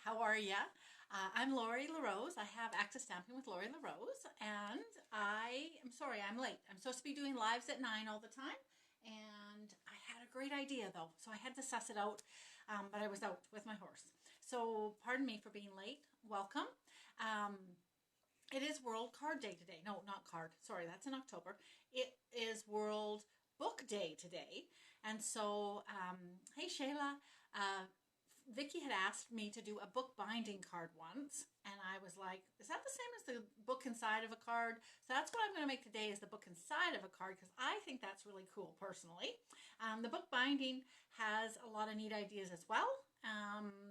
How are ya? I'm Lori LaRose. I have Access Stamping with Lori LaRose, and I am sorry I'm late. I'm supposed to be doing lives at 9 all the time, and I had a great idea though, so I had to suss it out, but I was out with my horse. So pardon me for being late. Welcome. Um, it is World Card Day today. No, not card. Sorry, that's in October. It is World Book Day today, and so hey Shayla. Vicky had asked me to do a book binding card once, and I was like, is that the same as the book inside of a card? So that's what I'm going to make today, is the book inside of a card, because I think that's really cool personally. The book binding has a lot of neat ideas as well.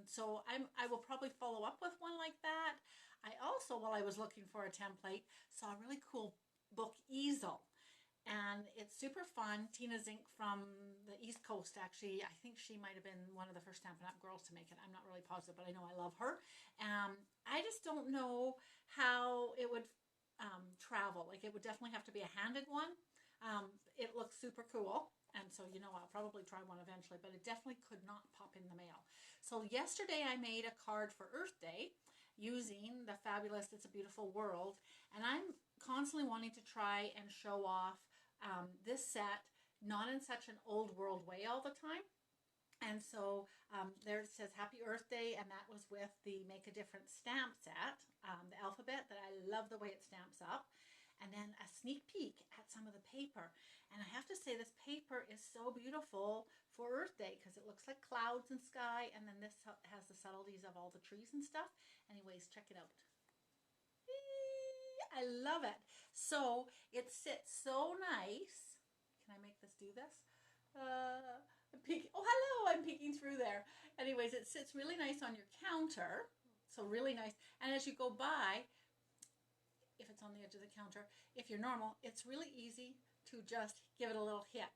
So I will probably follow up with one like that. I also, while I was looking for a template, saw a really cool book easel, and it's super fun. Tina Zink from the East Coast, actually, I think she might have been one of the first Stampin' Up! Girls to make it. I'm not really positive, but I know I love her. I just don't know how it would travel. Like, it would definitely have to be a handed one. It looks super cool, and so I'll probably try one eventually, but it definitely could not pop in the mail. So yesterday I made a card for Earth Day using the fabulous It's a Beautiful World, and I'm constantly wanting to try and show off this set, not in such an old world way all the time. And so there it says Happy Earth Day, and that was with the Make a Difference stamp set, the alphabet that I love the way it stamps up, and then a sneak peek at some of the paper. And I have to say, this paper is so beautiful for Earth Day because it looks like clouds and sky, and then this has the subtleties of all the trees and stuff. Anyways, check it out. I love it. So it sits so nice. Can I make this do this? I'm peeking. Oh, hello! I'm peeking through there. Anyways, it sits really nice on your counter. So really nice. And as you go by, if it's on the edge of the counter, if you're normal, it's really easy to just give it a little hit.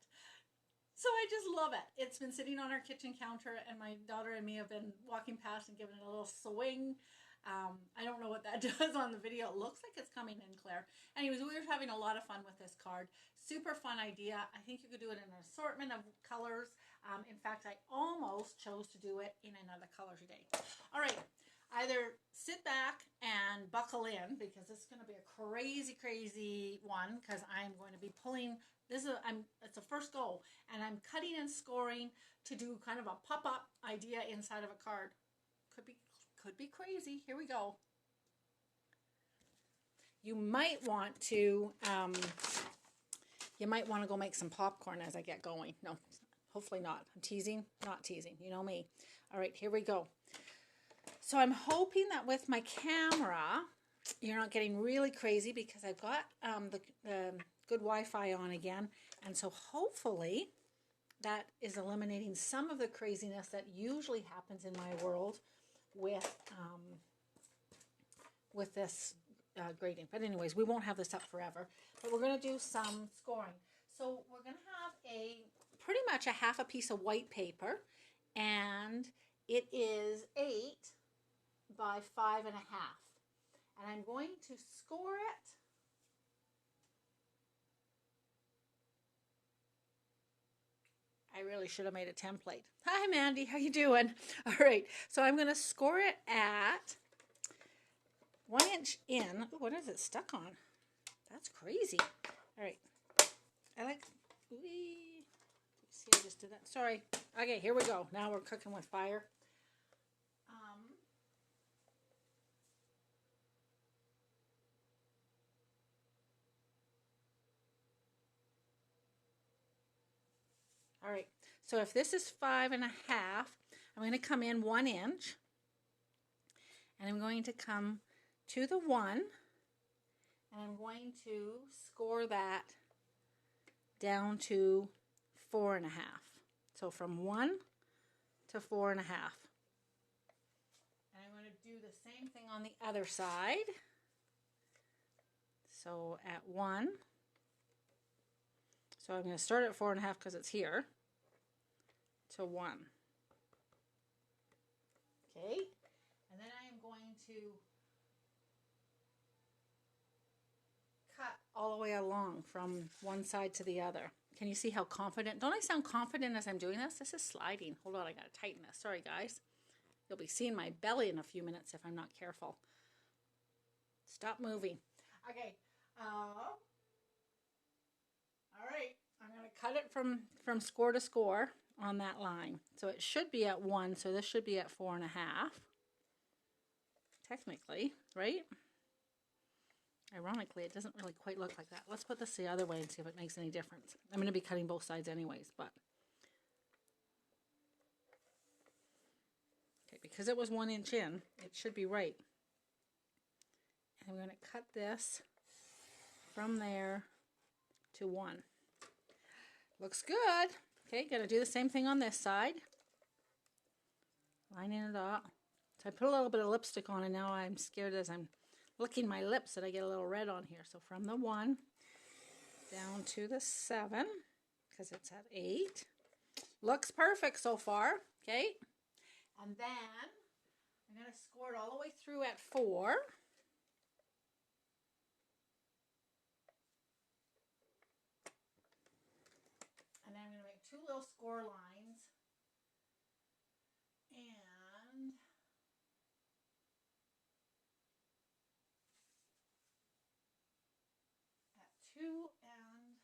So I just love it. It's been sitting on our kitchen counter, and my daughter and me have been walking past and giving it a little swing. I don't know what that does on the video. It looks like it's coming in clear. Anyways, we were having a lot of fun with this card. Super fun idea. I think you could do it in an assortment of colors. In fact, I almost chose to do it in another color today. All right, either sit back and buckle in, because this is going to be a crazy, crazy one, because I'm going to be pulling. It's a first go, and I'm cutting and scoring to do kind of a pop-up idea inside of a card. Could be crazy. Here we go. You might want to go make some popcorn as I get going. No, hopefully not. I'm teasing, not teasing. You know me. All right, here we go. So I'm hoping that with my camera, you're not getting really crazy, because I've got the good Wi-Fi on again, and so hopefully that is eliminating some of the craziness that usually happens in my world with this grading. But anyways, we won't have this up forever, but we're going to do some scoring. So we're going to have pretty much a half a piece of white paper, and it is 8 by 5.5, and I'm going to score it . I really should have made a template. Hi, Mandy. How you doing? All right. So I'm going to score it at 1 inch in. Ooh, what is it stuck on? That's crazy. All right. I like. See, I just did that. Sorry. Okay, here we go. Now we're cooking with fire. All right, so if this is 5.5, I'm going to come in 1 inch, and I'm going to come to the 1, and I'm going to score that down to 4.5. So from 1 to 4.5. And I'm going to do the same thing on the other side. So at 1. So I'm going to start at 4.5 because it's here, to 1. Okay, and then I am going to cut all the way along from one side to the other. Can you see how confident? Don't I sound confident as I'm doing this? This is sliding. Hold on, I got to tighten this. Sorry, guys. You'll be seeing my belly in a few minutes if I'm not careful. Stop moving. Okay. All right. I'm going to cut it from score to score on that line. So it should be at 1, so this should be at 4.5. Technically, right? Ironically, it doesn't really quite look like that. Let's put this the other way and see if it makes any difference. I'm going to be cutting both sides anyways, but... Okay, because it was 1 inch in, it should be right. And I'm going to cut this from there to 1. Looks good. Okay, going to do the same thing on this side. Lining it up. So I put a little bit of lipstick on, and now I'm scared as I'm licking my lips that I get a little red on here. So from the 1 down to the 7, because it's at 8. Looks perfect so far. Okay. And then I'm going to score it all the way through at 4. And then I'm going to make 2 little score lines. And at 2 and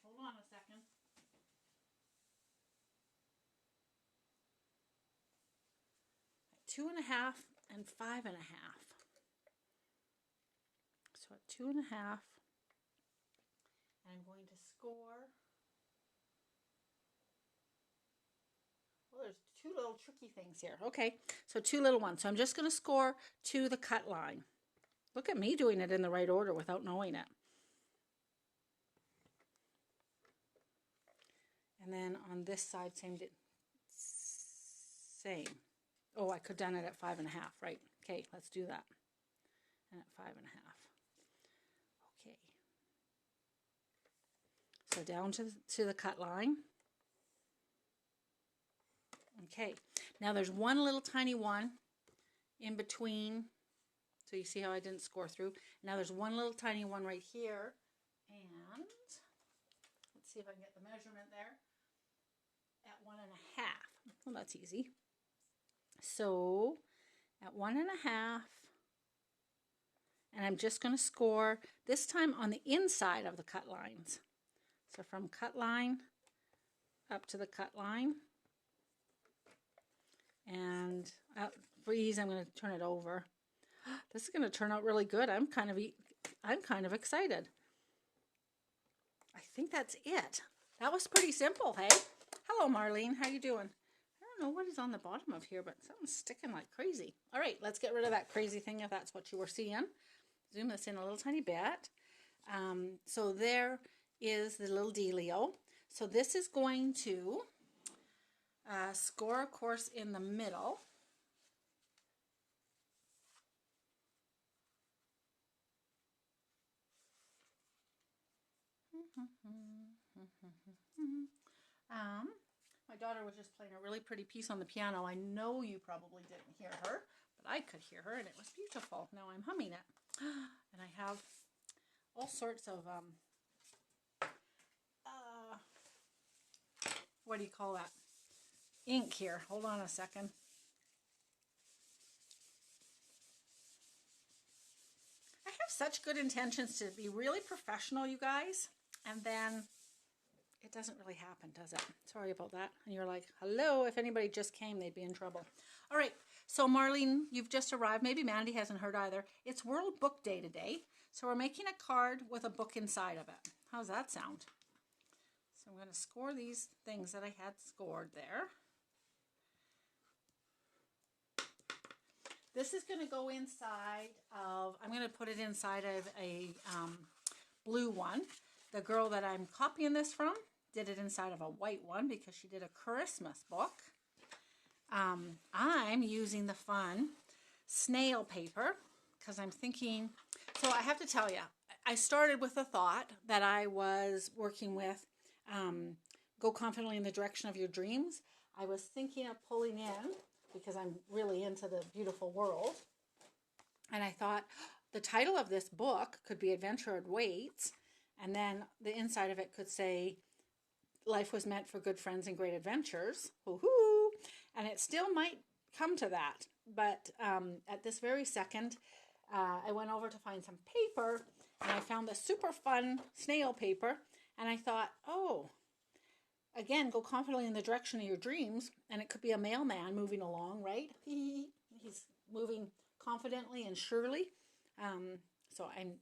hold on a second. At 2.5 and 5.5. So at 2.5, I'm going to score. Well, there's 2 little tricky things here. Okay, so 2 little ones. So I'm just going to score to the cut line. Look at me doing it in the right order without knowing it. And then on this side, same. Oh, I could have done it at 5.5, right? Okay, let's do that. And at 5.5. Okay. So down to the cut line. Okay. Now there's one little tiny one in between. So you see how I didn't score through. Now there's one little tiny one right here. And let's see if I can get the measurement there. At 1.5. Well, that's easy. So at 1.5, and I'm just going to score this time on the inside of the cut lines. So from cut line up to the cut line. And for ease, I'm going to turn it over. This is going to turn out really good. I'm kind of excited. I think that's it. That was pretty simple, hey? Hello, Marlene. How you doing? I don't know what is on the bottom of here, but something's sticking like crazy. All right, let's get rid of that crazy thing if that's what you were seeing. Zoom this in a little tiny bit. So there is the little dealio. So this is going to score, of course, in the middle. My daughter was just playing a really pretty piece on the piano. I know you probably didn't hear her, but I could hear her, and it was beautiful. Now I'm humming it. And I have all sorts of, what do you call that? Ink here. Hold on a second. I have such good intentions to be really professional, you guys, and then it doesn't really happen, does it? Sorry about that. And you're like, hello, if anybody just came, they'd be in trouble. All right, so Marlene, you've just arrived. Maybe Mandy hasn't heard either. It's World Book Day today, so we're making a card with a book inside of it. How's that sound? So I'm going to score these things that I had scored there. This is going to go inside of, I'm going to put it inside of a blue one. The girl that I'm copying this from did it inside of a white one because she did a Christmas book. I'm using the fun snail paper because I'm thinking, so I have to tell you, I started with the thought that I was working with Go Confidently in the Direction of Your Dreams. I was thinking of pulling in, because I'm really into the beautiful world, and I thought the title of this book could be Adventure Awaits, And then the inside of it could say, life was meant for good friends and great adventures. Woohoo! And it still might come to that. But at this very second, I went over to find some paper, and I found this super fun snail paper. And I thought, oh, again, go confidently in the direction of your dreams. And it could be a mailman moving along, right? He's moving confidently and surely. So I'm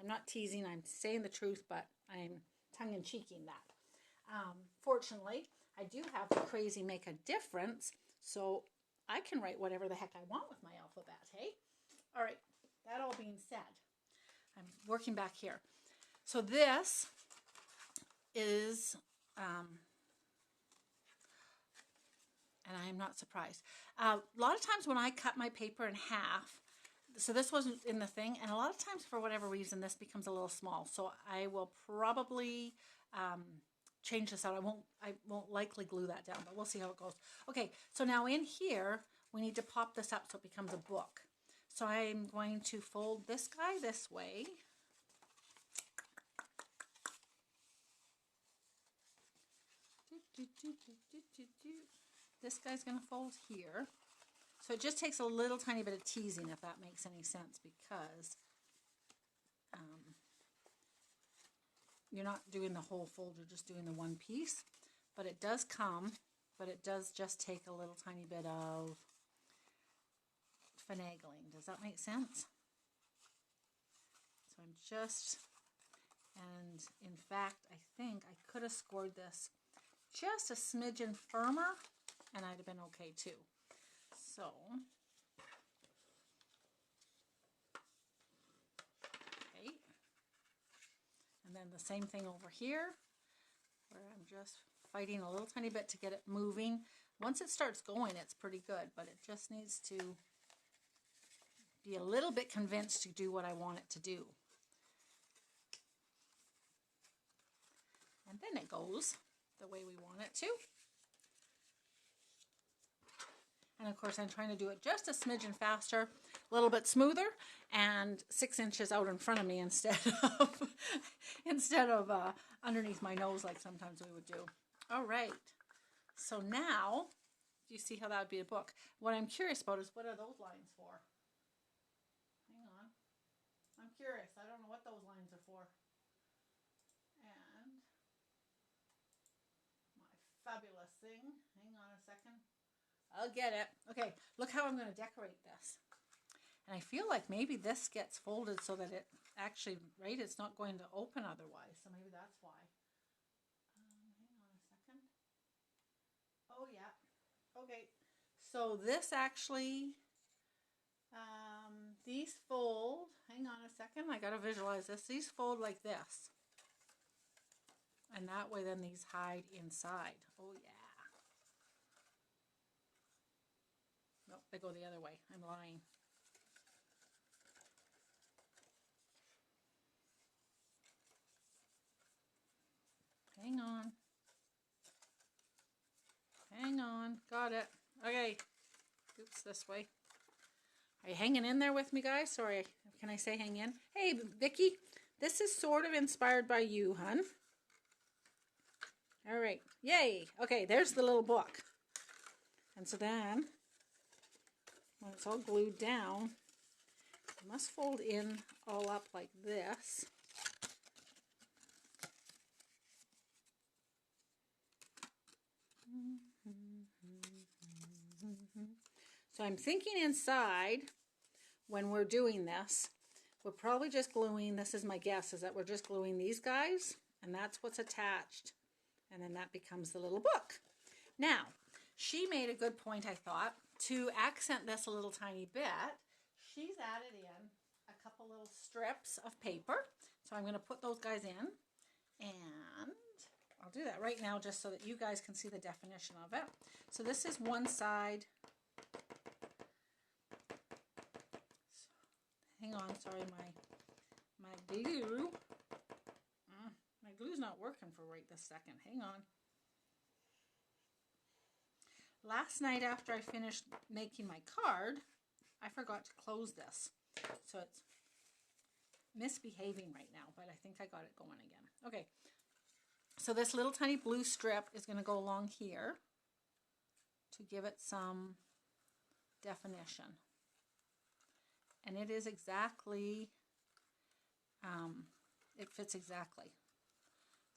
not teasing. I'm saying the truth, but I'm tongue-in-cheeking that. Fortunately, I do have the Crazy Make a Difference, so I can write whatever the heck I want with my alphabet, hey? All right, that all being said, I'm working back here. So this is, and I'm not surprised. A lot of times when I cut my paper in half, so this wasn't in the thing, and a lot of times for whatever reason this becomes a little small. So I will probably change this out. I won't likely glue that down, but we'll see how it goes. Okay, so now in here we need to pop this up so it becomes a book. So I'm going to fold this guy this way. This guy's going to fold here. So it just takes a little tiny bit of teasing, if that makes any sense, because you're not doing the whole fold, you're just doing the one piece. But it does come, but it does just take a little tiny bit of finagling. Does that make sense? So I'm just, and in fact, I think I could have scored this just a smidgen firmer, and I'd have been okay too. So, okay, and then the same thing over here, where I'm just fighting a little tiny bit to get it moving. Once it starts going, it's pretty good, but it just needs to be a little bit convinced to do what I want it to do. And then it goes the way we want it to. And of course I'm trying to do it just a smidgen faster, a little bit smoother, and 6 inches out in front of me instead of underneath my nose like sometimes we would do. All right, so now, do you see how that would be a book? What I'm curious about is, what are those lines for? Hang on, I'm curious. I don't know what those lines are for. And my fabulous thing, hang on a second. I'll get it. Okay, look how I'm going to decorate this. And I feel like maybe this gets folded so that it actually, right, it's not going to open otherwise. So maybe that's why. Hang on a second. Oh, yeah. Okay. So this actually, these fold, hang on a second. I got to visualize this. These fold like this. And that way then these hide inside. Oh, yeah. No, they go the other way. I'm lying. Hang on. Hang on. Got it. Okay. Oops, this way. Are you hanging in there with me, guys? Sorry. Can I say hang in? Hey, Vicky. This is sort of inspired by you, hun. All right. Yay. Okay, there's the little book. And so then, when it's all glued down, you must fold in all up like this. So I'm thinking inside, when we're doing this, we're probably just gluing, this is my guess, is that we're just gluing these guys, and that's what's attached, and then that becomes the little book. Now, she made a good point, I thought, to accent this a little tiny bit. She's added in a couple little strips of paper, so I'm going to put those guys in, and I'll do that right now just so that you guys can see the definition of it. So this is one side. Hang on, sorry, my glue. My glue's not working for right this second. Hang on. Last night after I finished making my card, I forgot to close this. So it's misbehaving right now, but I think I got it going again. Okay, so this little tiny blue strip is going to go along here to give it some definition. And it is exactly, it fits exactly.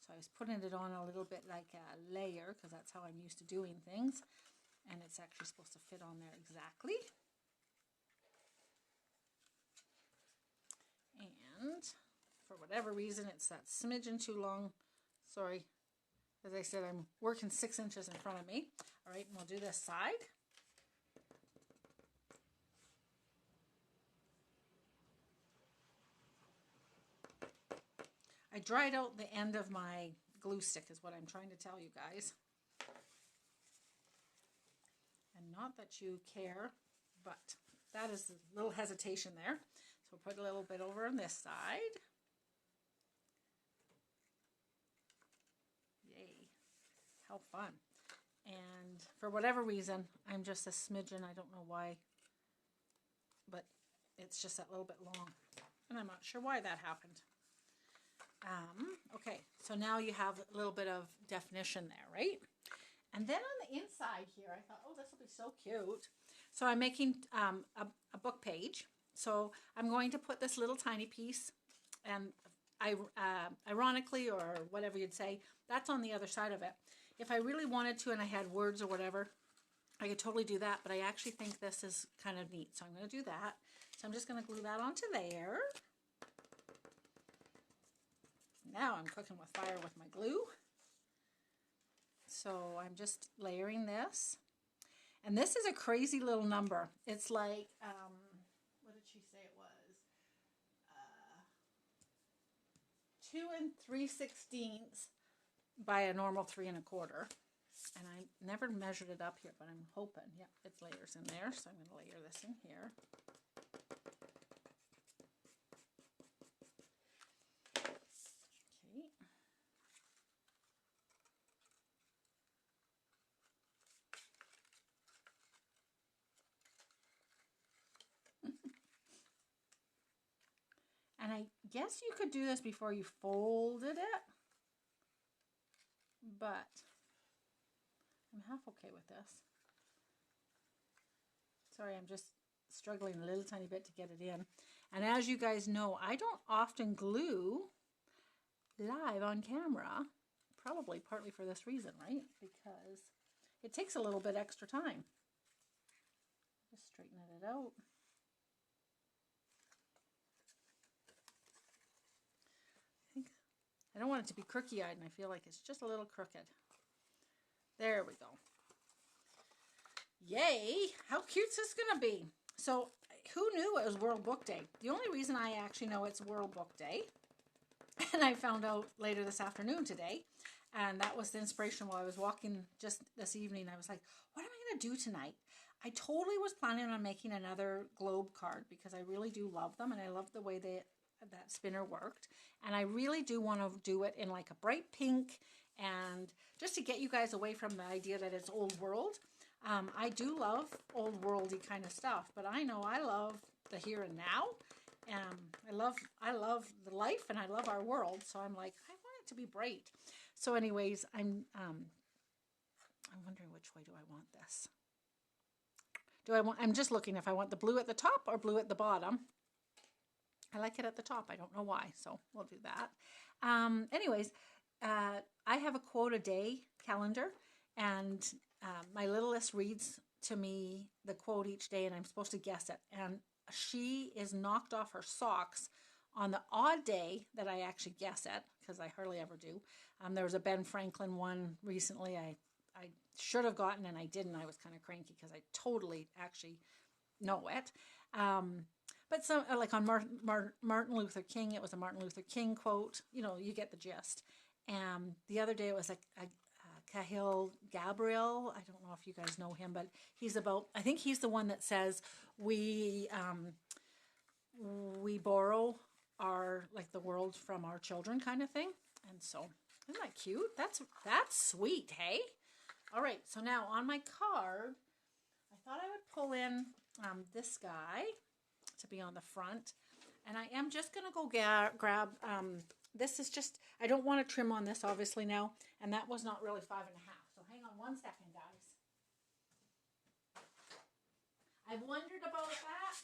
So I was putting it on a little bit like a layer because that's how I'm used to doing things. And it's actually supposed to fit on there exactly. And for whatever reason, it's that smidgen too long. Sorry. As I said, I'm working 6 inches in front of me. All right, and we'll do this side. I dried out the end of my glue stick is what I'm trying to tell you guys. And not that you care, but that is a little hesitation there. So put a little bit over on this side. Yay, how fun. And for whatever reason, I'm just a smidgen, I don't know why, but it's just that little bit long. And I'm not sure why that happened. Okay, so now you have a little bit of definition there, right? And then on the inside here, I thought, oh, this will be so cute. So I'm making a book page. So I'm going to put this little tiny piece, and ironically, or whatever you'd say, that's on the other side of it. If I really wanted to and I had words or whatever, I could totally do that, but I actually think this is kind of neat. So I'm going to do that. So I'm just going to glue that onto there. Now I'm cooking with fire with my glue. So I'm just layering this. And this is a crazy little number. It's like, what did she say it was? 2 3/16 by a normal 3 1/4. And I never measured it up here, but I'm hoping. Yep, it's layers in there. So I'm going to layer this in here. And I guess you could do this before you folded it, but I'm half okay with this. Sorry, I'm just struggling a little tiny bit to get it in. And as you guys know, I don't often glue live on camera, probably partly for this reason, right? Because it takes a little bit extra time. Just straightening it out. I don't want it to be crookey-eyed, and I feel like it's just a little crooked. There we go. Yay! How cute's this going to be? So, who knew it was World Book Day? The only reason I actually know it's World Book Day, and I found out later this afternoon today, and that was the inspiration while I was walking just this evening. I was like, what am I going to do tonight? I totally was planning on making another globe card because I really do love them, and I love the way that spinner worked. And I really do want to do it in like a bright pink, and just to get you guys away from the idea that it's old world. I do love old worldy kind of stuff, but I know I love the here and now. I love the life, and I love our world. So I'm like, I want it to be bright. So anyways, I'm wondering which way do I want this? I'm just looking if I want the blue at the top or blue at the bottom. I like it at the top. I don't know why, so we'll do that. Anyways, I have a quote a day calendar, and my littlest reads to me the quote each day, and I'm supposed to guess it. And she is knocked off her socks on the odd day that I actually guess it, because I hardly ever do. There was a Ben Franklin one recently I should have gotten, and I didn't. I was kind of cranky because I totally actually know it. But some, like on Martin Luther King, it was a Martin Luther King quote. You know, you get the gist. The other day it was a Cahill Gabriel. I don't know if you guys know him, but I think he's the one that says we borrow the world from our children kind of thing. And so, isn't that cute? That's sweet, hey? All right, so now on my card, I thought I would pull in this guy to be on the front. And I am just going to go grab, this is just, I don't want to trim on this obviously now. And that was not really 5.5. So hang on one second, guys. I've wondered about that.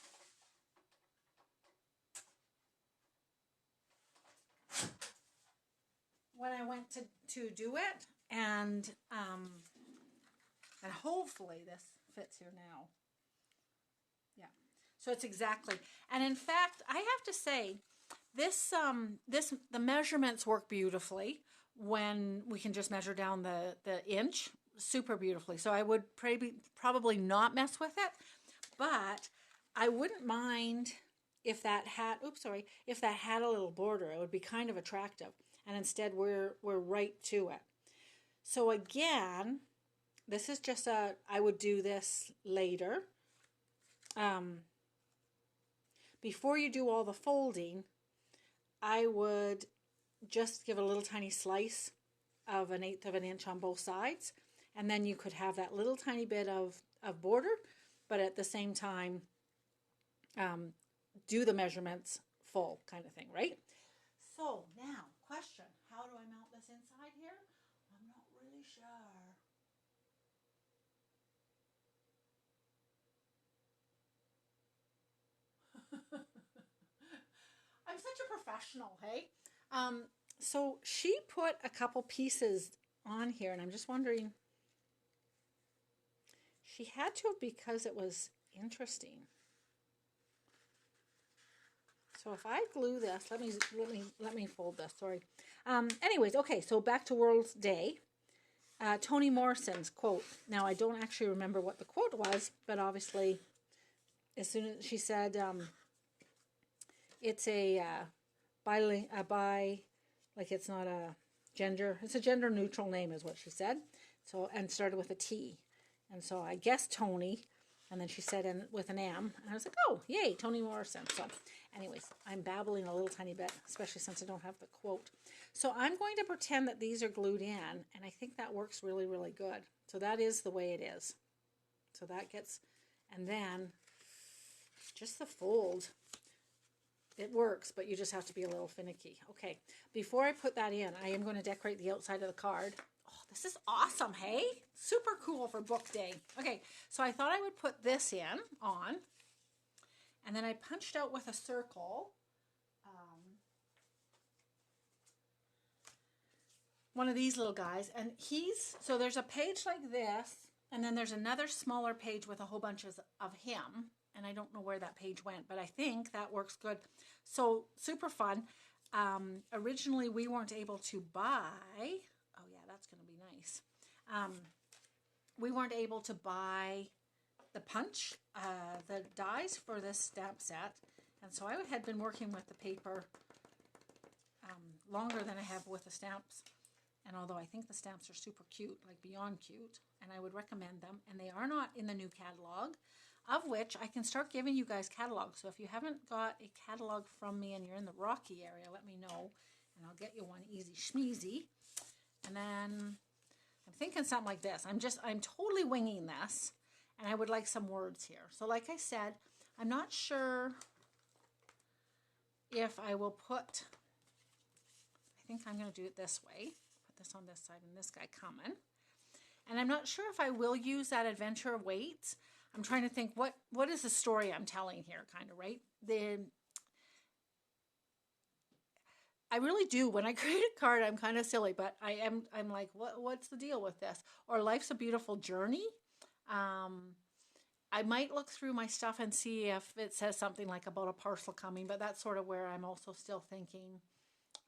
When I went to do it, and hopefully this fits here now. Yeah, so it's exactly, and in fact, I have to say, this the measurements work beautifully when we can just measure down the inch super beautifully. So I would probably not mess with it, but I wouldn't mind if that had, if that had a little border. It would be kind of attractive. And instead we're right to it. So again, this is just I would do this later. Before you do all the folding, I would just give a little tiny slice of 1/8 of an inch on both sides. And then you could have that little tiny bit of border, but at the same time, do the measurements full kind of thing, right? So now, question, how do I mount this inside here? I'm not really sure. I'm such a professional, hey? So she put a couple pieces on here, and I'm just wondering, she had to because it was interesting. So if I glue this, let me fold this. Sorry. Anyways, okay. So back to World's Day. Toni Morrison's quote. Now I don't actually remember what the quote was, but obviously, as soon as she said, it's like it's not a gender. It's a gender neutral name, is what she said. So and started with a T, and so I guess Toni. And then she said, and with an M. And I was like, oh, yay, Toni Morrison. So anyways, I'm babbling a little tiny bit, especially since I don't have the quote. So I'm going to pretend that these are glued in. And I think that works really, really good. So that is the way it is. So that gets, and then just the fold. It works, but you just have to be a little finicky. Okay, before I put that in, I am going to decorate the outside of the card. This is awesome, hey? Super cool for book day. Okay, so I thought I would put this on, and then I punched out with a circle one of these little guys, and so there's a page like this, and then there's another smaller page with a whole bunch of him, and I don't know where that page went, but I think that works good. So super fun. Originally, we weren't able to buy... Oh, yeah, that's going to be nice. We weren't able to buy the punch, the dies for this stamp set. And so I had been working with the paper longer than I have with the stamps. And although I think the stamps are super cute, like beyond cute, and I would recommend them, and they are not in the new catalog, of which I can start giving you guys catalogs. So if you haven't got a catalog from me and you're in the Rocky area, let me know, and I'll get you one easy schmeezy. And then I'm thinking something like this. I'm totally winging this, and I would like some words here. So like I said, I'm not sure if I will put, I think I'm going to do it this way. Put this on this side and this guy coming. And I'm not sure if I will use that adventure awaits. I'm trying to think, what is the story I'm telling here, kind of, right? I really do. When I create a card, I'm kind of silly, but I'm like, what's the deal with this? Or life's a beautiful journey. I might look through my stuff and see if it says something like about a parcel coming, but that's sort of where I'm also still thinking.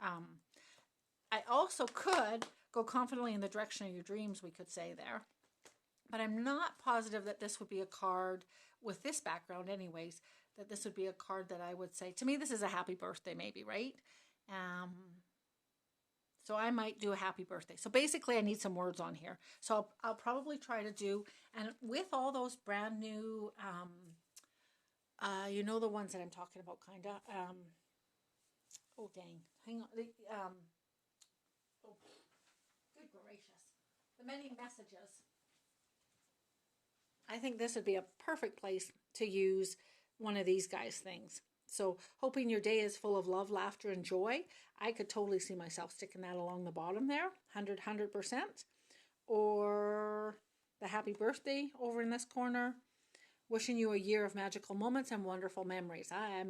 I also could go confidently in the direction of your dreams, we could say there. But I'm not positive that this would be a card with this background anyways, that this would be a card that I would say, to me, this is a happy birthday maybe, right? So I might do a happy birthday. So basically I need some words on here. So I'll probably try to do, and with all those brand new, you know, the ones that I'm talking about, kind of, oh dang, hang on, oh, good gracious, the many messages. I think this would be a perfect place to use one of these guys' things. So hoping your day is full of love, laughter, and joy. I could totally see myself sticking that along the bottom there, 100%. Or the happy birthday over in this corner. Wishing you a year of magical moments and wonderful memories. I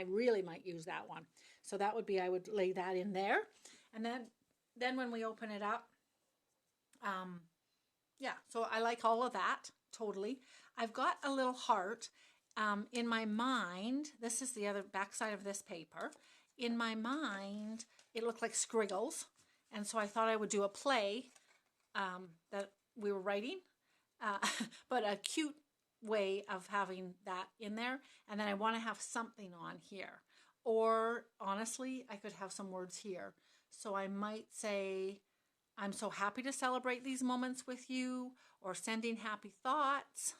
really might use that one. So that would be, I would lay that in there. And then when we open it up, yeah, so I like all of that, totally. I've got a little heart in my mind. This is the other backside of this paper. In my mind, it looked like scriggles. And so I thought I would do a play that we were writing, but a cute way of having that in there. And then I want to have something on here. Or honestly, I could have some words here. So I might say, I'm so happy to celebrate these moments with you, or sending happy thoughts.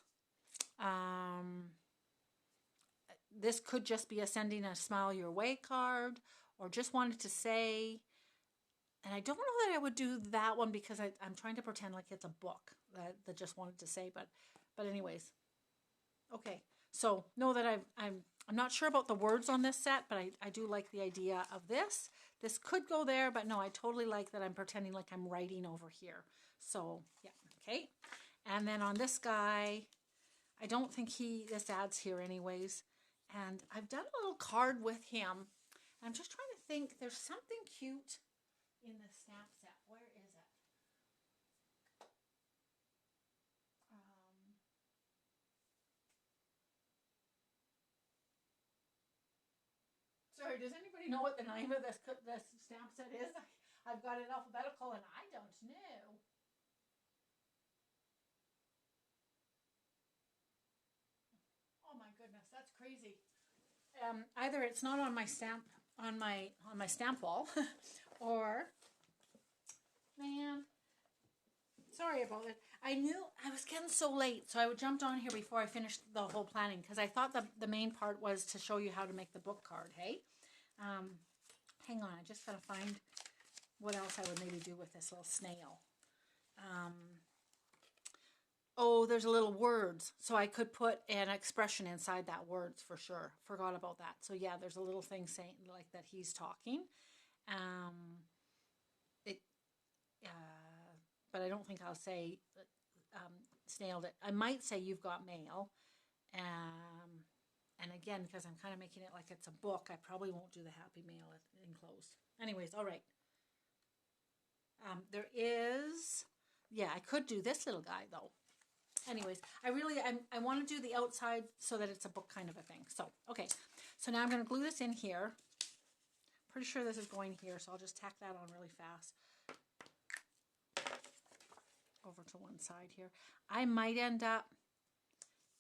This could just be a sending a smile your way card, or just wanted to say. And I don't know that I would do that one because I'm trying to pretend like it's a book that just wanted to say, but anyways. Okay, so know that I'm not sure about the words on this set, but I do like the idea of this. This could go there, but no, I totally like that I'm pretending like I'm writing over here. So, yeah, okay. And then on this guy, I don't think this adds here anyways. And I've done a little card with him. I'm just trying to think, there's something cute in the stamp set. Where is it? Sorry, does anybody know what the name of this stamp set is? I've got it alphabetical and I don't know. Oh my goodness, that's crazy. Either it's not on my stamp on my stamp wall, or man, sorry about it. I knew I was getting so late, so I jumped on here before I finished the whole planning because I thought the main part was to show you how to make the book card. Hey. Hang on, I just gotta find what else I would maybe do with this little snail. Oh, there's a little words, so I could put an expression inside that words for sure. Forgot about that. So yeah, there's a little thing saying like that he's talking. But I don't think I'll say snailed it. I might say you've got mail. And again, because I'm kind of making it like it's a book, I probably won't do the happy mail enclosed. Anyways, all right. There is, yeah, I could do this little guy though. Anyways, I want to do the outside so that it's a book kind of a thing. So, okay. So now I'm going to glue this in here. Pretty sure this is going here, so I'll just tack that on really fast. Over to one side here. I might end up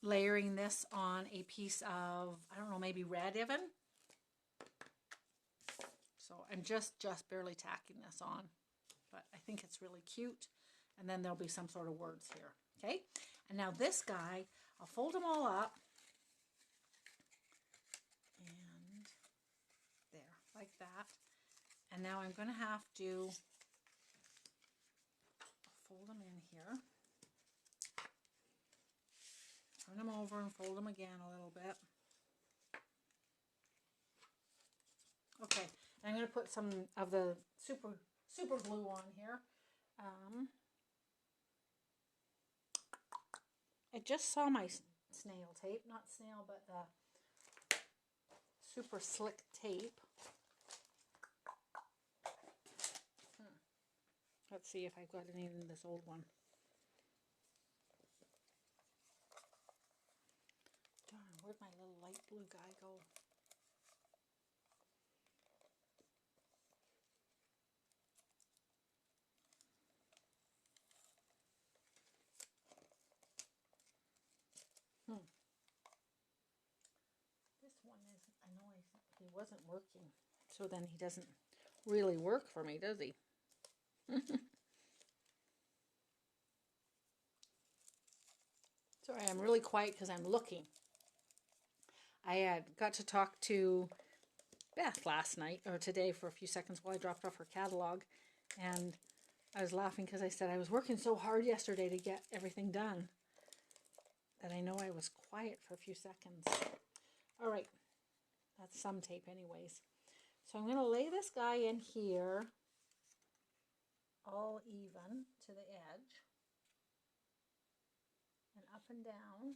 layering this on a piece of, I don't know, maybe red even. So I'm just barely tacking this on, but I think it's really cute. And then there'll be some sort of words here. Okay. And now this guy, I'll fold them all up. And there, like that. And now I'm going to have to fold them in here. Turn them over and fold them again a little bit. Okay, I'm going to put some of the super glue on here. I just saw my snail tape, not snail, but the super slick tape. Let's see if I've got any in this old one. Darn, where'd my little light blue guy go? This one is, I know he wasn't working, so then he doesn't really work for me, does he? Sorry, I'm really quiet because I'm looking. I had got to talk to Beth last night, or today, for a few seconds while I dropped off her catalog, and I was laughing because I said I was working so hard yesterday to get everything done that I know I was quiet for a few seconds. All right, That's some tape anyways. So I'm going to lay this guy in here all even to the edge and up and down.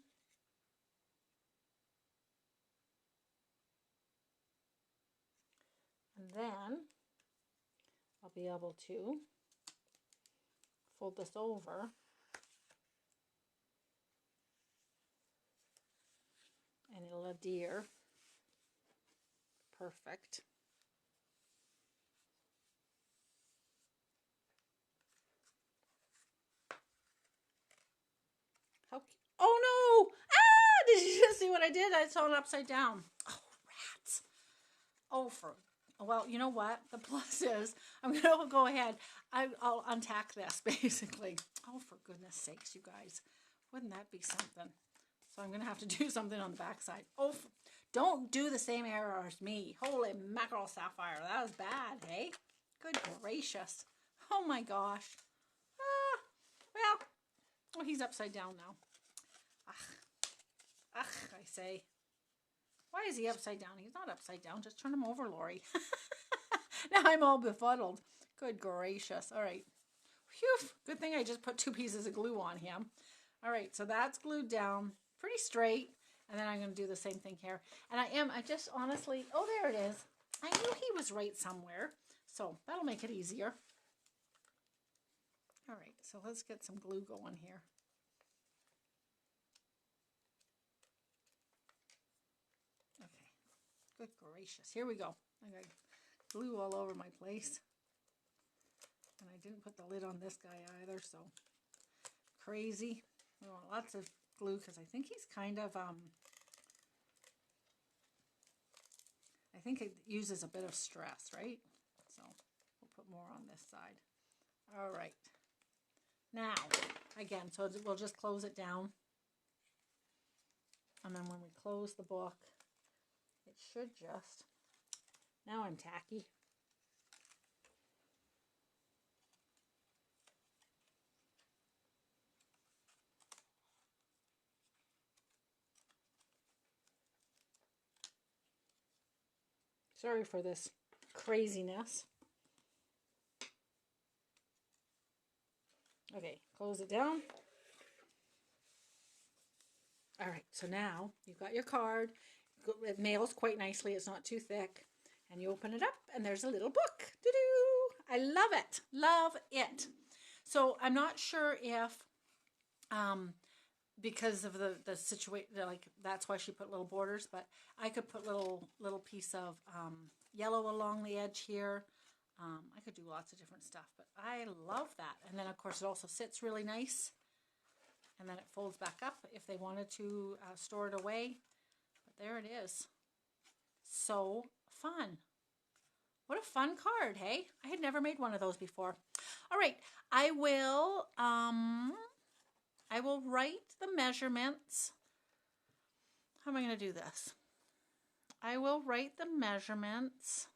And then I'll be able to fold this over and it'll adhere. Perfect. How, oh no! Ah! Did you just see what I did? I saw it upside down. Oh, rats. Oh, well, you know what? The plus is I'm going to go ahead. I'll untack this, basically. Oh, for goodness sakes, you guys. Wouldn't that be something? So I'm going to have to do something on the back side. Oh, don't do the same error as me. Holy mackerel sapphire. That was bad, hey? Good gracious. Oh, my gosh. Well, he's upside down now. Ugh, I say. Why is he upside down? He's not upside down. Just turn him over, Lori. Now I'm all befuddled. Good gracious. All right. Phew. Good thing I just put 2 pieces of glue on him. All right, so that's glued down pretty straight. And then I'm going to do the same thing here. And I just honestly, oh, there it is. I knew he was right somewhere. So that'll make it easier. All right, so let's get some glue going here. Okay, good gracious. Here we go. I got glue all over my place. And I didn't put the lid on this guy either, so crazy. We want lots of glue because I think he's kind of, I think it uses a bit of stress, right? So we'll put more on this side. All right. Now, again, so we'll just close it down. And then when we close the book, it should just, now I'm tacky. Sorry for this craziness. Okay, close it down. All right, so now you've got your card. It mails quite nicely. It's not too thick. And you open it up, and there's a little book. Doo-doo! I love it. Love it. So I'm not sure if, because of the situation, like that's why she put little borders, but I could put little piece of yellow along the edge here. I could do lots of different stuff, but I love that. And then, of course, it also sits really nice. And then it folds back up if they wanted to store it away. But there it is. So fun. What a fun card, hey? I had never made one of those before. All right, I will write the measurements. How am I going to do this? I will write the measurements